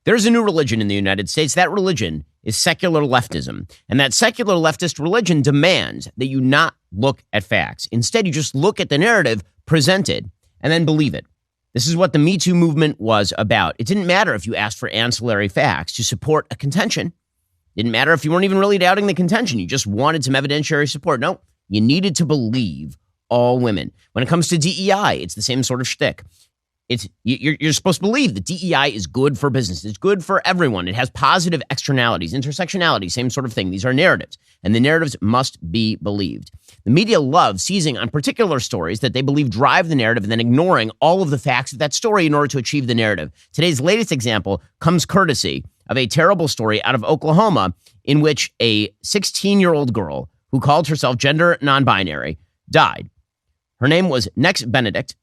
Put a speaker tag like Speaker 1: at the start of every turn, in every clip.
Speaker 1: There's a new religion in the United States. That religion is secular leftism. And that secular leftist religion demands that you not look at facts. Instead, you just look at the narrative presented and then believe it. This is what the Me Too movement was about. It didn't matter if you asked for ancillary facts to support a contention. It didn't matter if you weren't even really doubting the contention. You just wanted some evidentiary support. No, you needed to believe all women. When it comes to DEI, it's the same sort of shtick. You're supposed to believe that DEI is good for business. It's good for everyone. It has positive externalities, intersectionality, same sort of thing. These are narratives, and the narratives must be believed. The media loves seizing on particular stories that they believe drive the narrative and then ignoring all of the facts of that story in order to achieve the narrative. Today's latest example comes courtesy of a terrible story out of Oklahoma in which a 16-year-old girl who called herself gender non-binary died. Her name was Nex Benedict.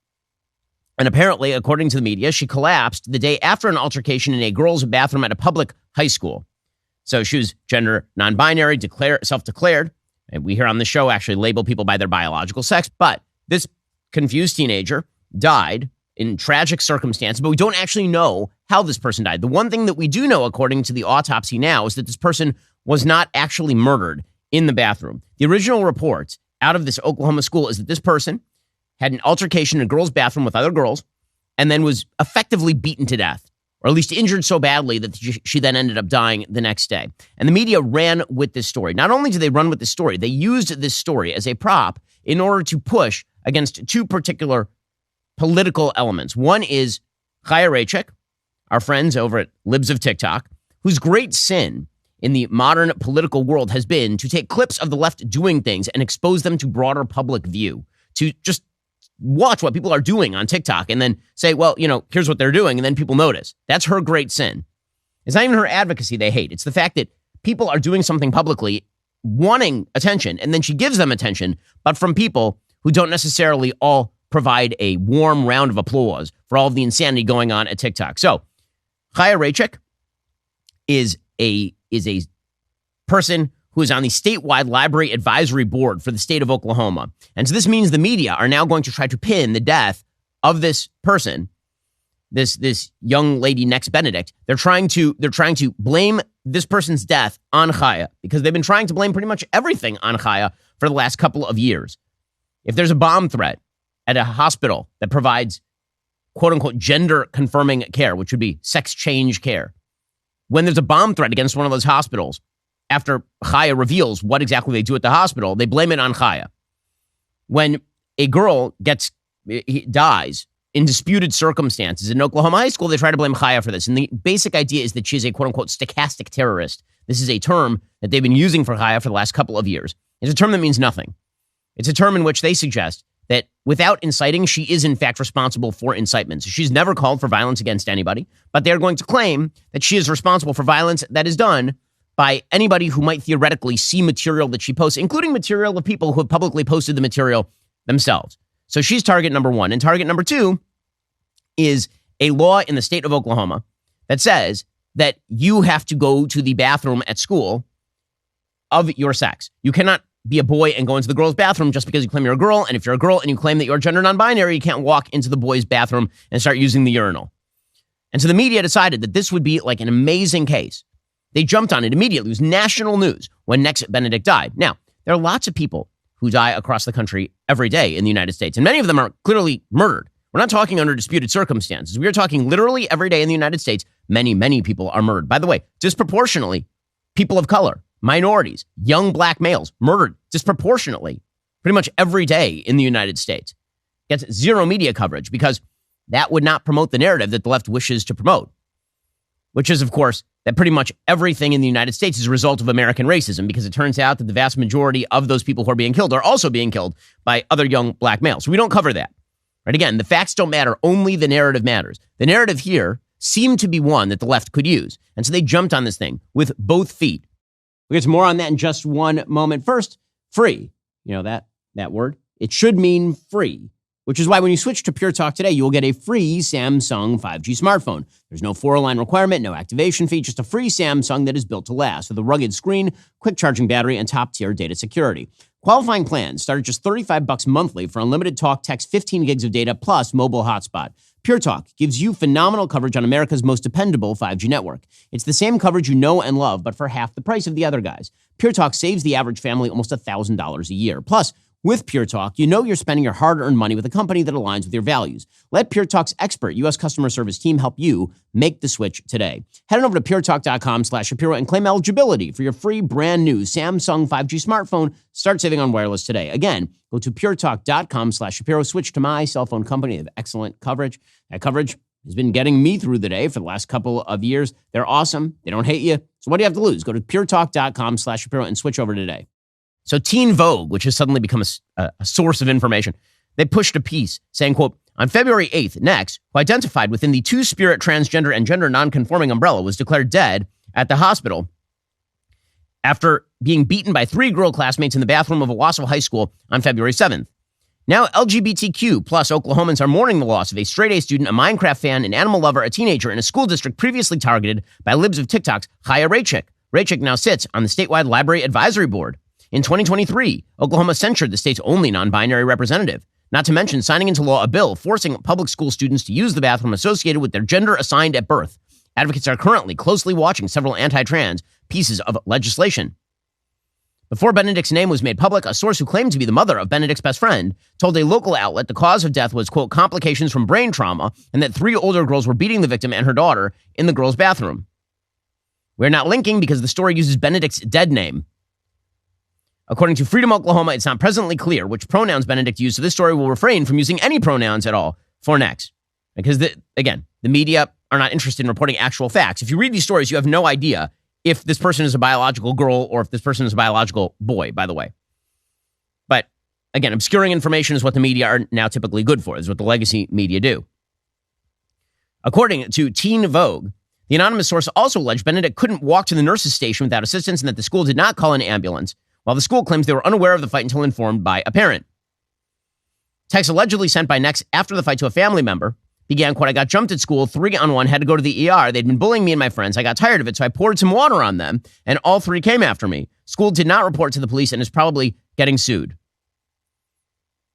Speaker 1: And apparently, according to the media, she collapsed the day after an altercation in a girls' bathroom at a public high school. So she was gender non-binary, self-declared. And we here on the show actually label people by their biological sex. But this confused teenager died in tragic circumstances, but we don't actually know how this person died. The one thing that we do know, according to the autopsy now, is that this person was not actually murdered in the bathroom. The original reports out of this Oklahoma school is that this person had an altercation in a girl's bathroom with other girls, and then was effectively beaten to death, or at least injured so badly that she then ended up dying the next day. And the media ran with this story. Not only did they run with this story, they used this story as a prop in order to push against two particular political elements. One is Chaya Raichik, our friends over at Libs of TikTok, whose great sin in the modern political world has been to take clips of the left doing things and expose them to broader public view, to just watch what people are doing on TikTok and then say, well, here's what they're doing. And then people notice. That's her great sin. It's not even her advocacy they hate. It's the fact that people are doing something publicly, wanting attention, and then she gives them attention, but from people who don't necessarily all provide a warm round of applause for all of the insanity going on at TikTok. So Chaya Raichik is a person who is on the statewide library advisory board for the state of Oklahoma. And so this means the media are now going to try to pin the death of this person, this young lady, Nex Benedict. They're trying to blame this person's death on Chaya, because they've been trying to blame pretty much everything on Chaya for the last couple of years. If there's a bomb threat at a hospital that provides quote unquote gender confirming care, which would be sex change care, when there's a bomb threat against one of those hospitals, after Chaya reveals what exactly they do at the hospital, they blame it on Chaya. When a girl dies in disputed circumstances in Oklahoma high school, they try to blame Chaya for this. And the basic idea is that she's a quote-unquote stochastic terrorist. This is a term that they've been using for Chaya for the last couple of years. It's a term that means nothing. It's a term in which they suggest that without inciting, she is in fact responsible for incitement. So she's never called for violence against anybody, but they're going to claim that she is responsible for violence that is done by anybody who might theoretically see material that she posts, including material of people who have publicly posted the material themselves. So she's target number one. And target number two is a law in the state of Oklahoma that says that you have to go to the bathroom at school of your sex. You cannot be a boy and go into the girl's bathroom just because you claim you're a girl. And if you're a girl and you claim that you're gender non-binary, you can't walk into the boy's bathroom and start using the urinal. And so the media decided that this would be like an amazing case. They jumped on it immediately. It was national news when Nex Benedict died. Now, there are lots of people who die across the country every day in the United States, and many of them are clearly murdered. We're not talking under disputed circumstances. We are talking literally every day in the United States. Many, many people are murdered. By the way, disproportionately, people of color, minorities, young black males murdered disproportionately pretty much every day in the United States. Gets zero media coverage because that would not promote the narrative that the left wishes to promote, which is, of course, that pretty much everything in the United States is a result of American racism, because it turns out that the vast majority of those people who are being killed are also being killed by other young black males. So we don't cover that. Right? Again, the facts don't matter. Only the narrative matters. The narrative here seemed to be one that the left could use. And so they jumped on this thing with both feet. We'll get to more on that in just one moment. First, free. You know that word? It should mean free. which is why when you switch to Pure Talk today, you will get a free Samsung 5G smartphone. There's no 4-line requirement, no activation fee, just a free Samsung that is built to last with a rugged screen, quick charging battery, and top-tier data security. Qualifying plans start at just $35 monthly for unlimited talk, text, 15 gigs of data, plus mobile hotspot. Pure Talk gives you phenomenal coverage on America's most dependable 5G network. It's the same coverage you know and love, but for half the price of the other guys. Pure Talk saves the average family almost $1,000 a year. Plus, with Pure Talk, you know you're spending your hard-earned money with a company that aligns with your values. Let Pure Talk's expert U.S. customer service team help you make the switch today. Head on over to puretalk.com/Shapiro and claim eligibility for your free brand new Samsung 5G smartphone. Start saving on wireless today. Again, go to puretalk.com/Shapiro. Switch to my cell phone company. They have excellent coverage. That coverage has been getting me through the day for the last couple of years. They're awesome. They don't hate you. So what do you have to lose? Go to puretalk.com/Shapiro and switch over today. So Teen Vogue, which has suddenly become a source of information, they pushed a piece saying, quote, on February 8th, Nex, who identified within the two-spirit transgender and gender nonconforming umbrella, was declared dead at the hospital after being beaten by 3 girl classmates in the bathroom of Owasso High School on February 7th. Now LGBTQ plus Oklahomans are mourning the loss of a straight-A student, a Minecraft fan, an animal lover, a teenager in a school district previously targeted by libs of TikTok's Chaya Raychik. Raychik now sits on the statewide library advisory board. In 2023, Oklahoma censured the state's only non-binary representative, not to mention signing into law a bill forcing public school students to use the bathroom associated with their gender assigned at birth. Advocates are currently closely watching several anti-trans pieces of legislation. Before Benedict's name was made public, a source who claimed to be the mother of Benedict's best friend told a local outlet the cause of death was, quote, complications from brain trauma, and that 3 older girls were beating the victim and her daughter in the girls' bathroom. We're not linking because the story uses Benedict's dead name. According to Freedom Oklahoma, it's not presently clear which pronouns Benedict used, so this story will refrain from using any pronouns at all for Nex. Because, the media are not interested in reporting actual facts. If you read these stories, you have no idea if this person is a biological girl or if this person is a biological boy, by the way. But, again, obscuring information is what the media are now typically good for. This is what the legacy media do. According to Teen Vogue, the anonymous source also alleged Benedict couldn't walk to the nurse's station without assistance and that the school did not call an ambulance, while the school claims they were unaware of the fight until informed by a parent. Text allegedly sent by Nex after the fight to a family member began, quote, I got jumped at school, 3-on-1, had to go to the ER. They'd been bullying me and my friends. I got tired of it, so I poured some water on them, and all 3 came after me. School did not report to the police and is probably getting sued.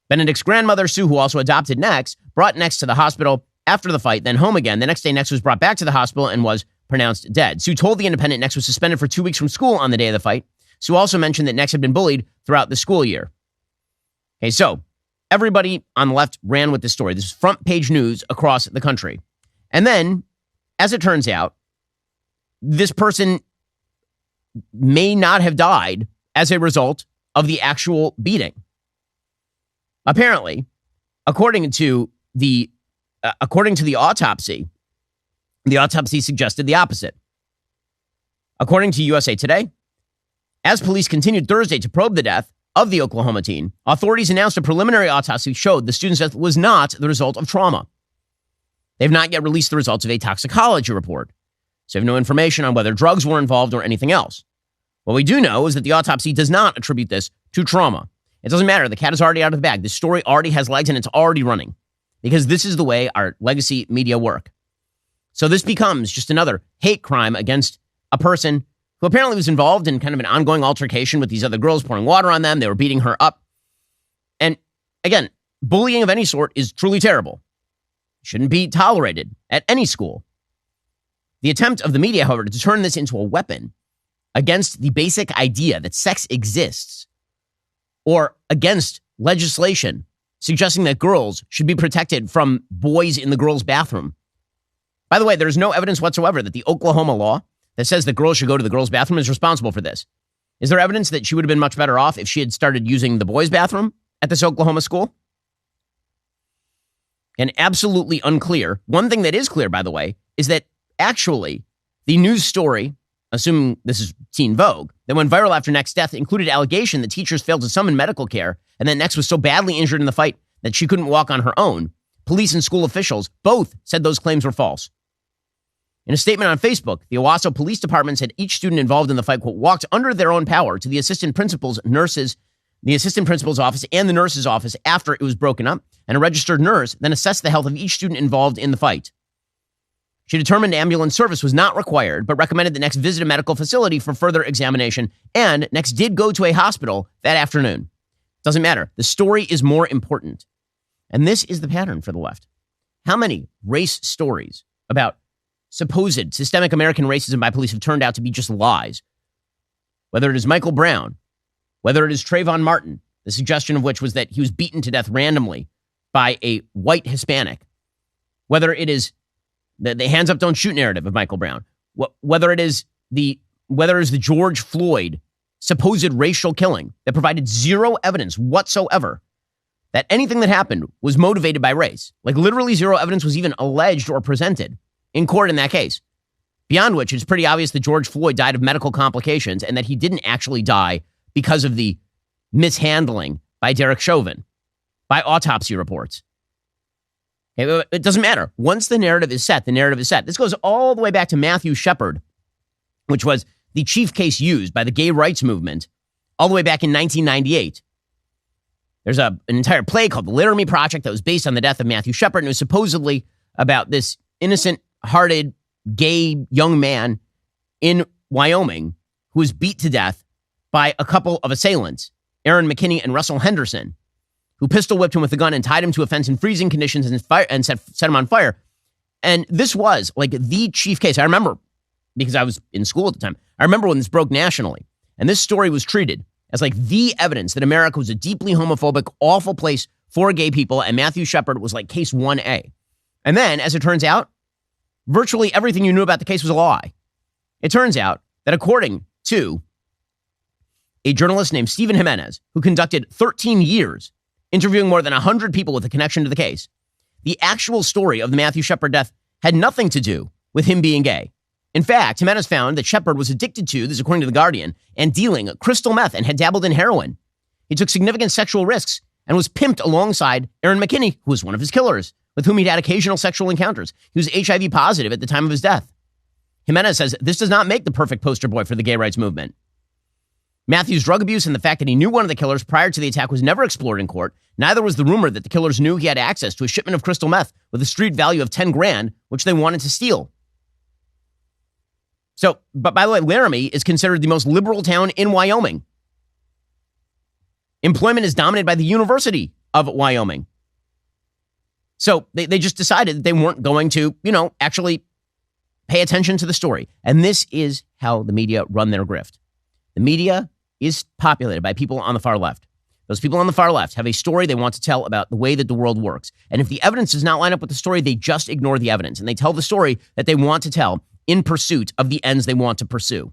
Speaker 1: Benedict's grandmother, Sue, who also adopted Nex, brought Nex to the hospital after the fight, then home again. The next day, Nex was brought back to the hospital and was pronounced dead. Sue told The Independent Nex was suspended for 2 weeks from school on the day of the fight. Sue also mentioned that Nex had been bullied throughout the school year. Okay, so everybody on the left ran with this story. This is front page news across the country. And then, as it turns out, this person may not have died as a result of the actual beating. Apparently, according to the autopsy suggested the opposite. According to USA Today, as police continued Thursday to probe the death of the Oklahoma teen, authorities announced a preliminary autopsy showed the student's death was not the result of trauma. They've not yet released the results of a toxicology report, so we have no information on whether drugs were involved or anything else. What we do know is that the autopsy does not attribute this to trauma. It doesn't matter. The cat is already out of the bag. This story already has legs and it's already running because this is the way our legacy media work. So this becomes just another hate crime against a person who apparently was involved in kind of an ongoing altercation with these other girls, pouring water on them. They were beating her up. And again, bullying of any sort is truly terrible. It shouldn't be tolerated at any school. The attempt of the media, however, to turn this into a weapon against the basic idea that sex exists or against legislation suggesting that girls should be protected from boys in the girls' bathroom. By the way, there's no evidence whatsoever that the Oklahoma law that says that girls should go to the girls' bathroom is responsible for this. Is there evidence that she would have been much better off if she had started using the boys' bathroom at this Oklahoma school? And absolutely unclear. One thing that is clear, by the way, is that actually the news story, assuming this is Teen Vogue, that went viral after Nex's death included allegation that teachers failed to summon medical care and that Nex was so badly injured in the fight that she couldn't walk on her own. Police and school officials both said those claims were false. In a statement on Facebook, the Owasso Police Department said each student involved in the fight, quote, walked under their own power to the assistant principal's office and the nurse's office after it was broken up. and a registered nurse then assessed the health of each student involved in the fight. She determined ambulance service was not required, but recommended the next visit a medical facility for further examination, and next did go to a hospital that afternoon. Doesn't matter. The story is more important. And this is the pattern for the left. How many race stories about supposed systemic American racism by police have turned out to be just lies? Whether it is Michael Brown, whether it is Trayvon Martin, the suggestion of which was that he was beaten to death randomly by a white Hispanic, whether it is the hands up, don't shoot narrative of Michael Brown, whether it is the George Floyd supposed racial killing that provided zero evidence whatsoever that anything that happened was motivated by race. Like literally zero evidence was even alleged or presented in court in that case. Beyond which, it's pretty obvious that George Floyd died of medical complications and that he didn't actually die because of the mishandling by Derek Chauvin, by autopsy reports. It doesn't matter. Once the narrative is set, the narrative is set. This goes all the way back to Matthew Shepard, which was the chief case used by the gay rights movement all the way back in 1998. There's an entire play called The Laramie Project that was based on the death of Matthew Shepard, and it was supposedly about this innocent-hearted gay young man in Wyoming who was beat to death by a couple of assailants, Aaron McKinney and Russell Henderson, who pistol whipped him with a gun and tied him to a fence in freezing conditions and set him on fire. And this was like the chief case. I remember, because I was in school at the time, I remember when this broke nationally. And this story was treated as like the evidence that America was a deeply homophobic, awful place for gay people. And Matthew Shepard was like case 1A. And then, as it turns out, virtually everything you knew about the case was a lie. It turns out that according to a journalist named Stephen Jimenez, who conducted 13 years interviewing more than 100 people with a connection to the case, the actual story of the Matthew Shepard death had nothing to do with him being gay. In fact, Jimenez found that Shepard was addicted to, this is according to The Guardian, and dealing crystal meth and had dabbled in heroin. He took significant sexual risks and was pimped alongside Aaron McKinney, who was one of his killers, with whom he'd had occasional sexual encounters. He was HIV positive at the time of his death. Jimenez says this does not make the perfect poster boy for the gay rights movement. Matthew's drug abuse and the fact that he knew one of the killers prior to the attack was never explored in court. Neither was the rumor that the killers knew he had access to a shipment of crystal meth with a street value of 10 grand, which they wanted to steal. So, but by the way, Laramie is considered the most liberal town in Wyoming. Employment is dominated by the University of Wyoming. So they just decided that they weren't going to, actually pay attention to the story. And this is how the media run their grift. The media is populated by people on the far left. Those people on the far left have a story they want to tell about the way that the world works. And if the evidence does not line up with the story, they just ignore the evidence. And they tell the story that they want to tell in pursuit of the ends they want to pursue.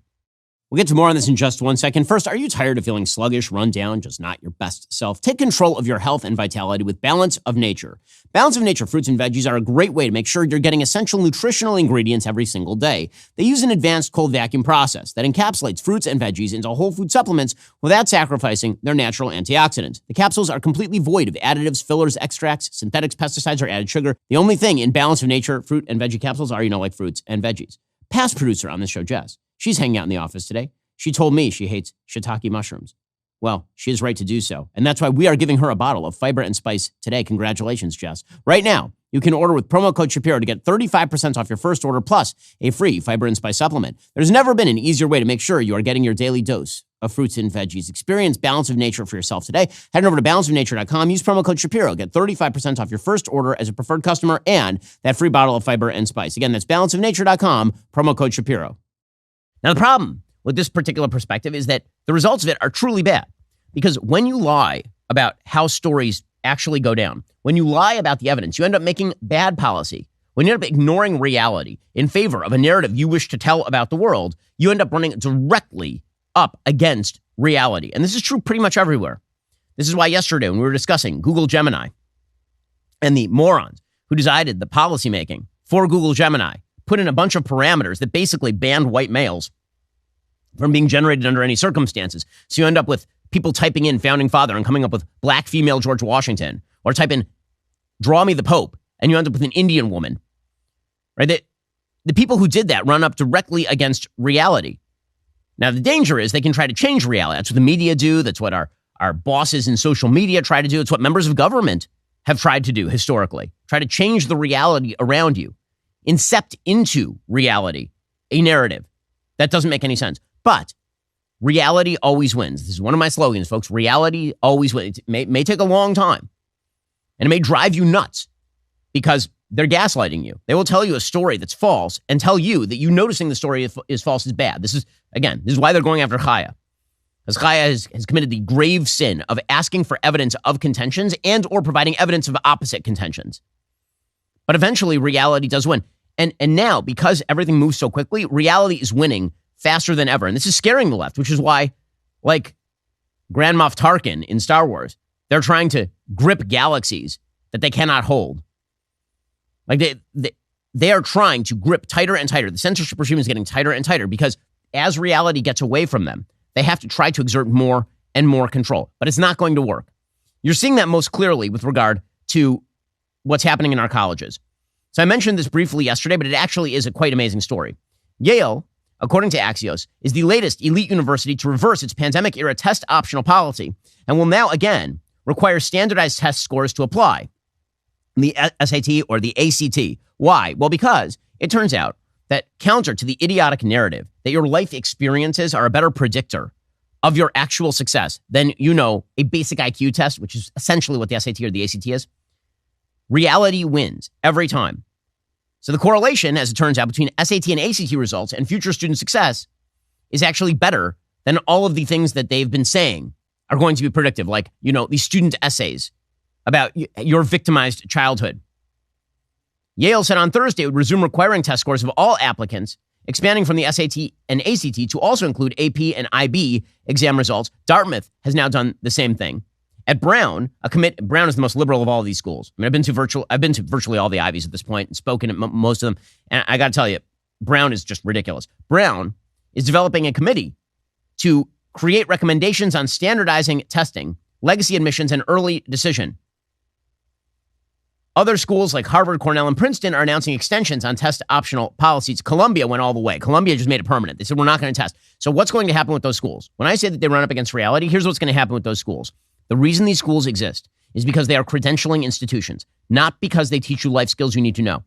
Speaker 1: We'll get to more on this in just one second. First, are you tired of feeling sluggish, run down, just not your best self? Take control of your health and vitality with Balance of Nature. Balance of Nature fruits and veggies are a great way to make sure you're getting essential nutritional ingredients every single day. They use an advanced cold vacuum process that encapsulates fruits and veggies into whole food supplements without sacrificing their natural antioxidants. The capsules are completely void of additives, fillers, extracts, synthetics, pesticides, or added sugar. The only thing in Balance of Nature fruit and veggie capsules are, like fruits and veggies. Past producer on this show, Jess, she's hanging out in the office today. She told me she hates shiitake mushrooms. Well, she is right to do so. And that's why we are giving her a bottle of fiber and spice today. Congratulations, Jess. Right now, you can order with promo code Shapiro to get 35% off your first order plus a free fiber and spice supplement. There's never been an easier way to make sure you are getting your daily dose of fruits and veggies. Experience Balance of Nature for yourself today. Head over to balanceofnature.com. Use promo code Shapiro. Get 35% off your first order as a preferred customer and that free bottle of fiber and spice. Again, that's balanceofnature.com, promo code Shapiro. Now, the problem with this particular perspective is that the results of it are truly bad. Because when you lie about how stories actually go down, when you lie about the evidence, you end up making bad policy. When you end up ignoring reality in favor of a narrative you wish to tell about the world, you end up running directly up against reality. And this is true pretty much everywhere. This is why yesterday when we were discussing Google Gemini and the morons who decided the policymaking for Google Gemini put in a bunch of parameters that basically banned white males from being generated under any circumstances. So you end up with people typing in founding father and coming up with black female George Washington, or type in draw me the Pope, and you end up with an Indian woman, right? The people who did that run up directly against reality. Now, the danger is they can try to change reality. That's what the media do. That's what our bosses in social media try to do. It's what members of government have tried to do historically. Try to change the reality around you. Incept into reality a narrative that doesn't make any sense. But reality always wins. This is one of my slogans, folks. Reality always wins. It may take a long time, and it may drive you nuts because they're gaslighting you. They will tell you a story that's false and tell you that you noticing the story is false is bad. This is why they're going after Chaya. Because Chaya has committed the grave sin of asking for evidence of contentions and or providing evidence of opposite contentions. But eventually, reality does win. And now, because everything moves so quickly, reality is winning faster than ever. And this is scaring the left, which is why, like Grand Moff Tarkin in Star Wars, they're trying to grip galaxies that they cannot hold. Like they are trying to grip tighter and tighter. The censorship regime is getting tighter and tighter because as reality gets away from them, they have to try to exert more and more control. But it's not going to work. You're seeing that most clearly with regard to what's happening in our colleges. So I mentioned this briefly yesterday, but it actually is a quite amazing story. Yale, according to Axios, is the latest elite university to reverse its pandemic-era test optional policy and will now again require standardized test scores to apply. The SAT or the ACT. Why? Well, because it turns out that counter to the idiotic narrative that your life experiences are a better predictor of your actual success than, a basic IQ test, which is essentially what the SAT or the ACT is, reality wins every time. So the correlation, as it turns out, between SAT and ACT results and future student success is actually better than all of the things that they've been saying are going to be predictive, like, these student essays about your victimized childhood. Yale said on Thursday it would resume requiring test scores of all applicants, expanding from the SAT and ACT to also include AP and IB exam results. Dartmouth has now done the same thing. At Brown, Brown is the most liberal of all of these schools. I mean, I've been to virtually all the Ivies at this point and spoken at most of them. And I got to tell you, Brown is just ridiculous. Brown is developing a committee to create recommendations on standardizing testing, legacy admissions, and early decision. Other schools like Harvard, Cornell, and Princeton are announcing extensions on test optional policies. Columbia went all the way. Columbia just made it permanent. They said, we're not going to test. So what's going to happen with those schools? When I say that they run up against reality, here's what's going to happen with those schools. The reason these schools exist is because they are credentialing institutions, not because they teach you life skills you need to know,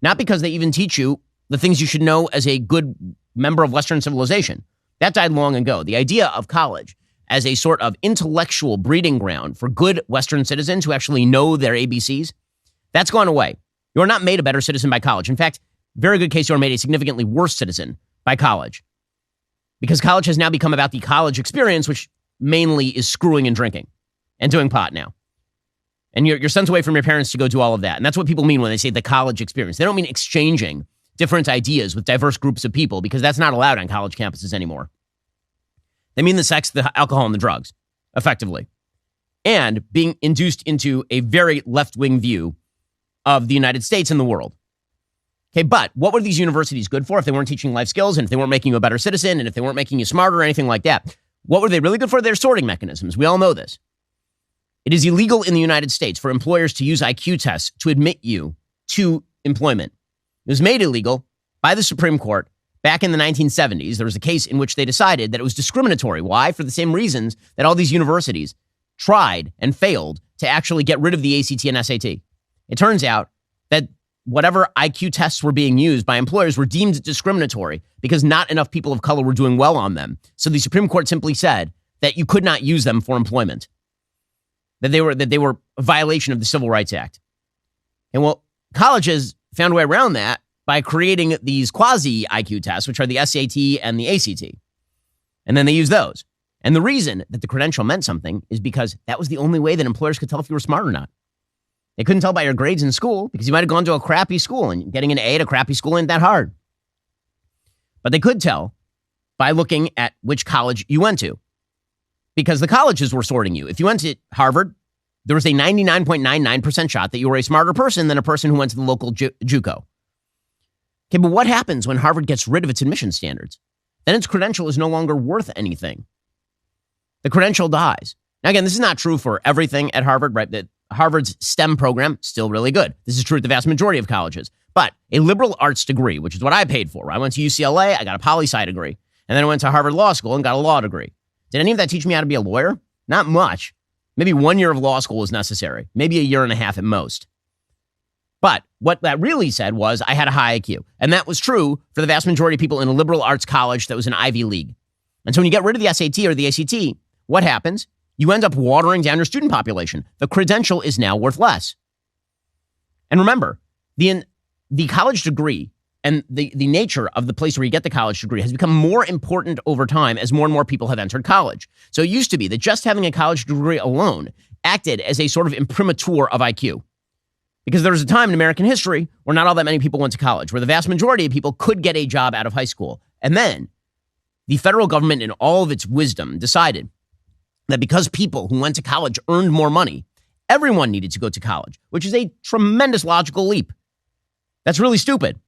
Speaker 1: not because they even teach you the things you should know as a good member of Western civilization. That died long ago. The idea of college as a sort of intellectual breeding ground for good Western citizens who actually know their ABCs, that's gone away. You're not made a better citizen by college. In fact, very good case, you're made a significantly worse citizen by college. Because college has now become about the college experience, which mainly is screwing and drinking and doing pot now. And you're sent away from your parents to go do all of that. And that's what people mean when they say the college experience. They don't mean exchanging different ideas with diverse groups of people, because that's not allowed on college campuses anymore. They mean the sex, the alcohol, and the drugs, effectively. And being induced into a very left-wing view of the United States and the world. Okay, but what were these universities good for if they weren't teaching life skills and if they weren't making you a better citizen and if they weren't making you smarter or anything like that? What were they really good for? They're sorting mechanisms. We all know this. It is illegal in the United States for employers to use IQ tests to admit you to employment. It was made illegal by the Supreme Court back in the 1970s. There was a case in which they decided that it was discriminatory. Why? For the same reasons that all these universities tried and failed to actually get rid of the ACT and SAT. It turns out that whatever IQ tests were being used by employers were deemed discriminatory because not enough people of color were doing well on them. So the Supreme Court simply said that you could not use them for employment, that they were a violation of the Civil Rights Act. And well, colleges found a way around that by creating these quasi-IQ tests, which are the SAT and the ACT. And then they use those. And the reason that the credential meant something is because that was the only way that employers could tell if you were smart or not. They couldn't tell by your grades in school because you might have gone to a crappy school, and getting an A at a crappy school ain't that hard. But they could tell by looking at which college you went to, because the colleges were sorting you. If you went to Harvard, there was a 99.99% shot that you were a smarter person than a person who went to the local JUCO. Okay, but what happens when Harvard gets rid of its admission standards? Then its credential is no longer worth anything. The credential dies. Now, again, this is not true for everything at Harvard, right? That Harvard's STEM program, still really good. This is true at the vast majority of colleges. But a liberal arts degree, which is what I paid for. I went to UCLA, I got a poli-sci degree. And then I went to Harvard Law School and got a law degree. Did any of that teach me how to be a lawyer? Not much. Maybe 1 year of law school is necessary, maybe a year and a half at most. But what that really said was I had a high IQ. And that was true for the vast majority of people in a liberal arts college that was an Ivy League. And so when you get rid of the SAT or the ACT, what happens? You end up watering down your student population. The credential is now worth less. And remember, the college degree and the nature of the place where you get the college degree has become more important over time as more and more people have entered college. So it used to be that just having a college degree alone acted as a sort of imprimatur of IQ. Because there was a time in American history where not all that many people went to college, where the vast majority of people could get a job out of high school. And then the federal government, in all of its wisdom, decided that because people who went to college earned more money, everyone needed to go to college, which is a tremendous logical leap. That's really stupid.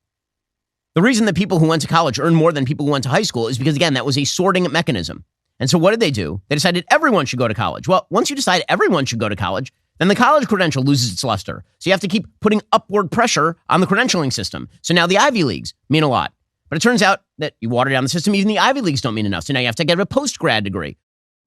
Speaker 1: The reason that people who went to college earned more than people who went to high school is because, again, that was a sorting mechanism. And so what did they do? They decided everyone should go to college. Well, once you decide everyone should go to college, then the college credential loses its luster. So you have to keep putting upward pressure on the credentialing system. So now the Ivy Leagues mean a lot. But it turns out that you water down the system, even the Ivy Leagues don't mean enough. So now you have to get a post-grad degree.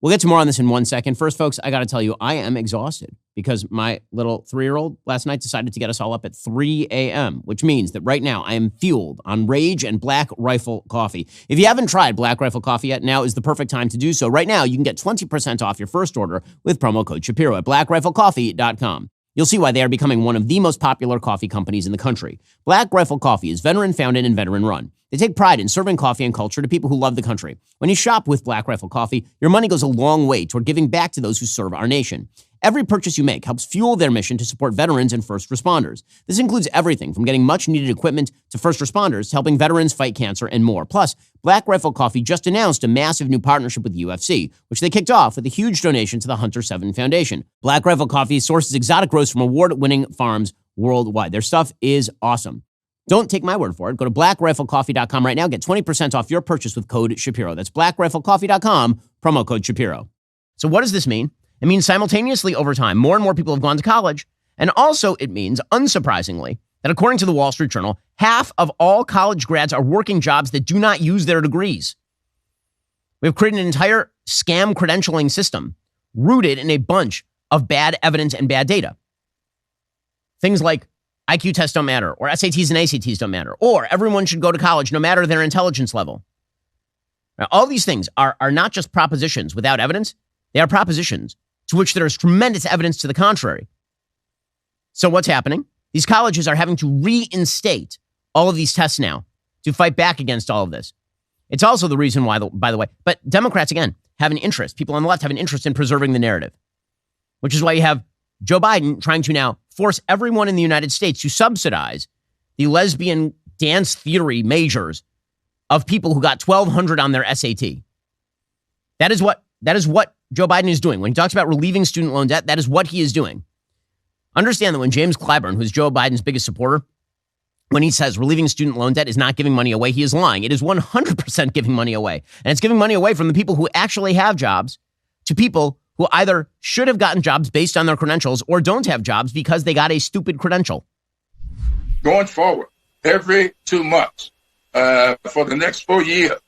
Speaker 1: We'll get to more on this in 1 second. First, folks, I got to tell you, I am exhausted because my little 3-year-old last night decided to get us all up at 3 a.m., which means that right now I am fueled on Rage and Black Rifle Coffee. If you haven't tried Black Rifle Coffee yet, now is the perfect time to do so. Right now, you can get 20% off your first order with promo code Shapiro at blackriflecoffee.com. You'll see why they are becoming one of the most popular coffee companies in the country. Black Rifle Coffee is veteran-founded and veteran-run. They take pride in serving coffee and culture to people who love the country. When you shop with Black Rifle Coffee, your money goes a long way toward giving back to those who serve our nation. Every purchase you make helps fuel their mission to support veterans and first responders. This includes everything from getting much-needed equipment to first responders to helping veterans fight cancer and more. Plus, Black Rifle Coffee just announced a massive new partnership with the UFC, which they kicked off with a huge donation to the Hunter 7 Foundation. Black Rifle Coffee sources exotic grows from award-winning farms worldwide. Their stuff is awesome. Don't take my word for it. Go to blackriflecoffee.com right now. Get 20% off your purchase with code Shapiro. That's blackriflecoffee.com, promo code Shapiro. So what does this mean? It means simultaneously over time, more and more people have gone to college. And also it means, unsurprisingly, that according to the Wall Street Journal, half of all college grads are working jobs that do not use their degrees. We've created an entire scam credentialing system rooted in a bunch of bad evidence and bad data. Things like IQ tests don't matter, or SATs and ACTs don't matter, or everyone should go to college no matter their intelligence level. Now, all these things are not just propositions without evidence. They are propositions to which there is tremendous evidence to the contrary. So what's happening? These colleges are having to reinstate all of these tests now to fight back against all of this. It's also the reason why, by the way, but Democrats, again, have an interest. People on the left have an interest in preserving the narrative, which is why you have Joe Biden trying to now force everyone in the United States to subsidize the lesbian dance theory majors of people who got 1,200 on their SAT. That is what Joe Biden is doing. When he talks about relieving student loan debt, that is what he is doing. Understand that when James Clyburn, who's Joe Biden's biggest supporter, when he says relieving student loan debt is not giving money away, he is lying. It is 100% giving money away. And it's giving money away from the people who actually have jobs to people who either should have gotten jobs based on their credentials or don't have jobs because they got a stupid credential.
Speaker 2: Going forward, every 2 months, for the next 4 years,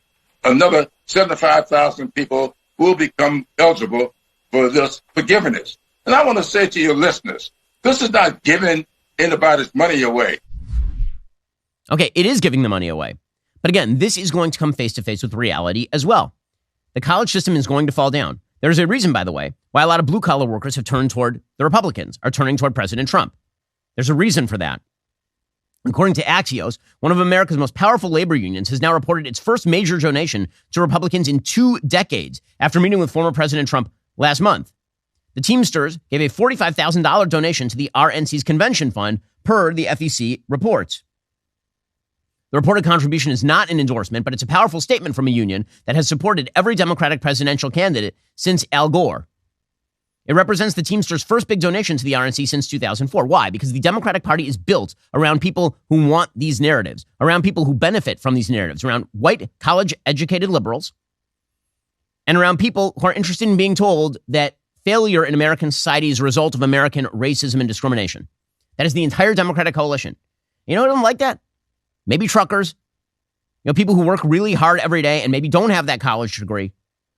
Speaker 2: another 75,000 people will become eligible for this forgiveness. And I want to say to your listeners, this is not giving anybody's money away.
Speaker 1: Okay, it is giving the money away. But again, this is going to come face to face with reality as well. The college system is going to fall down. There's a reason, by the way, why a lot of blue-collar workers have turned toward the Republicans, are turning toward President Trump. There's a reason for that. According to Axios, one of America's most powerful labor unions has now reported its first major donation to Republicans in 2 decades after meeting with former President Trump last month. The Teamsters gave a $45,000 donation to the RNC's convention fund, per the FEC reports. The reported contribution is not an endorsement, but it's a powerful statement from a union that has supported every Democratic presidential candidate since Al Gore. It represents the Teamsters' first big donation to the RNC since 2004. Why? Because the Democratic Party is built around people who want these narratives, around people who benefit from these narratives, around white, college-educated liberals, and around people who are interested in being told that failure in American society is a result of American racism and discrimination. That is the entire Democratic coalition. You know who doesn't like that? Maybe truckers, people who work really hard every day and maybe don't have that college degree,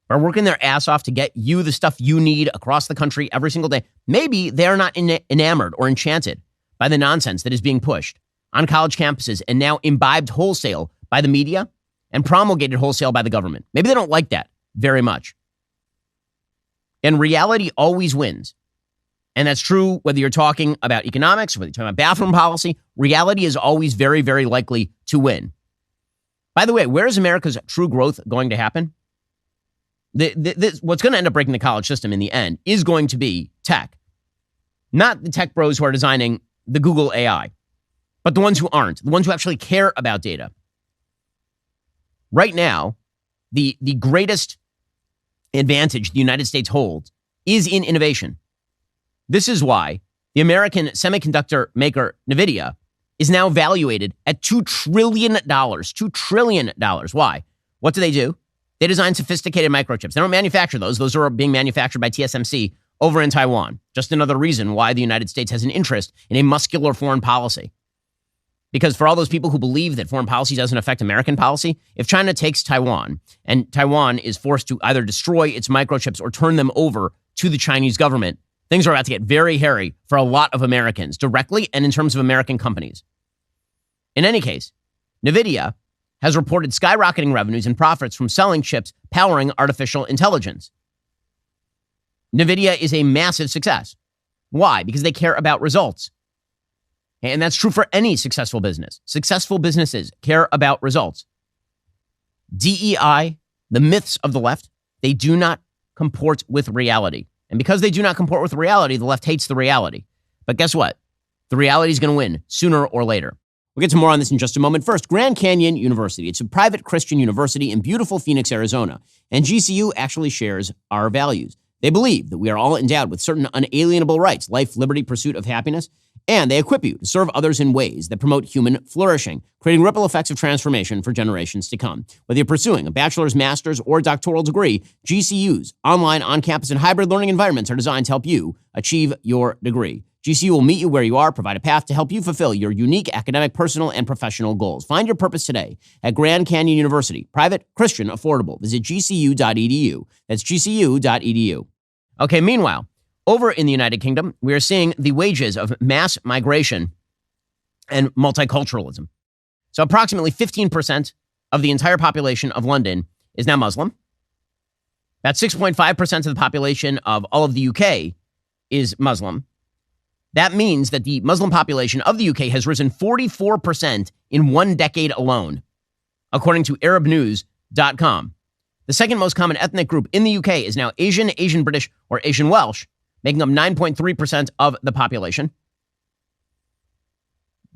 Speaker 1: are working their ass off to get you the stuff you need across the country every single day. Maybe they're not enamored or enchanted by the nonsense that is being pushed on college campuses and now imbibed wholesale by the media and promulgated wholesale by the government. Maybe they don't like that very much. And reality always wins. And that's true whether you're talking about economics, whether you're talking about bathroom policy. Reality is always very, very likely to win. By the way, where is America's true growth going to happen? What's going to end up breaking the college system in the end is going to be tech. Not the tech bros who are designing the Google AI, but the ones who aren't, the ones who actually care about data. Right now, the greatest advantage the United States holds is in innovation. This is why the American semiconductor maker Nvidia is now valuated at $2 trillion. $2 trillion. Why? What do? They design sophisticated microchips. They don't manufacture those. Those are being manufactured by TSMC over in Taiwan. Just another reason why the United States has an interest in a muscular foreign policy. Because for all those people who believe that foreign policy doesn't affect American policy, if China takes Taiwan and Taiwan is forced to either destroy its microchips or turn them over to the Chinese government, things are about to get very hairy for a lot of Americans, directly and in terms of American companies. In any case, Nvidia has reported skyrocketing revenues and profits from selling chips powering artificial intelligence. Nvidia is a massive success. Why? Because they care about results. And that's true for any successful business. Successful businesses care about results. DEI, the myths of the left, they do not comport with reality. And because they do not comport with reality, the left hates the reality. But guess what? The reality is going to win sooner or later. We'll get to more on this in just a moment. First, Grand Canyon University. It's a private Christian university in beautiful Phoenix, Arizona. And GCU actually shares our values. They believe that we are all endowed with certain unalienable rights, life, liberty, pursuit of happiness, and they equip you to serve others in ways that promote human flourishing, creating ripple effects of transformation for generations to come. Whether you're pursuing a bachelor's, master's, or doctoral degree, GCU's online, on-campus, and hybrid learning environments are designed to help you achieve your degree. GCU will meet you where you are, provide a path to help you fulfill your unique academic, personal, and professional goals. Find your purpose today at Grand Canyon University. Private, Christian, affordable. Visit gcu.edu. That's gcu.edu. Okay, meanwhile, over in the United Kingdom, we are seeing the wages of mass migration and multiculturalism. So approximately 15% of the entire population of London is now Muslim. About 6.5% of the population of all of the UK is Muslim. That means that the Muslim population of the UK has risen 44% in 1 decade alone, according to ArabNews.com. The second most common ethnic group in the UK is now Asian, Asian British, or Asian Welsh, making up 9.3% of the population.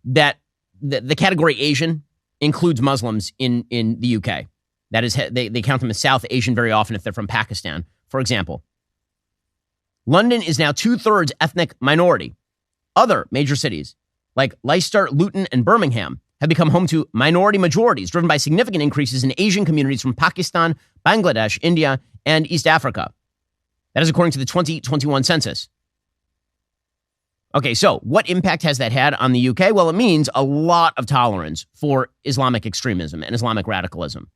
Speaker 1: That the category Asian includes Muslims in the UK. That is, they count them as South Asian very often if they're from Pakistan, for example. London is now 2/3 ethnic minority. Other major cities like Leicester, Luton, and Birmingham have become home to minority majorities driven by significant increases in Asian communities from Pakistan, Bangladesh, India, and East Africa. That is according to the 2021 census. Okay, so what impact has that had on the UK? Well, it means a lot of tolerance for Islamic extremism and Islamic radicalism.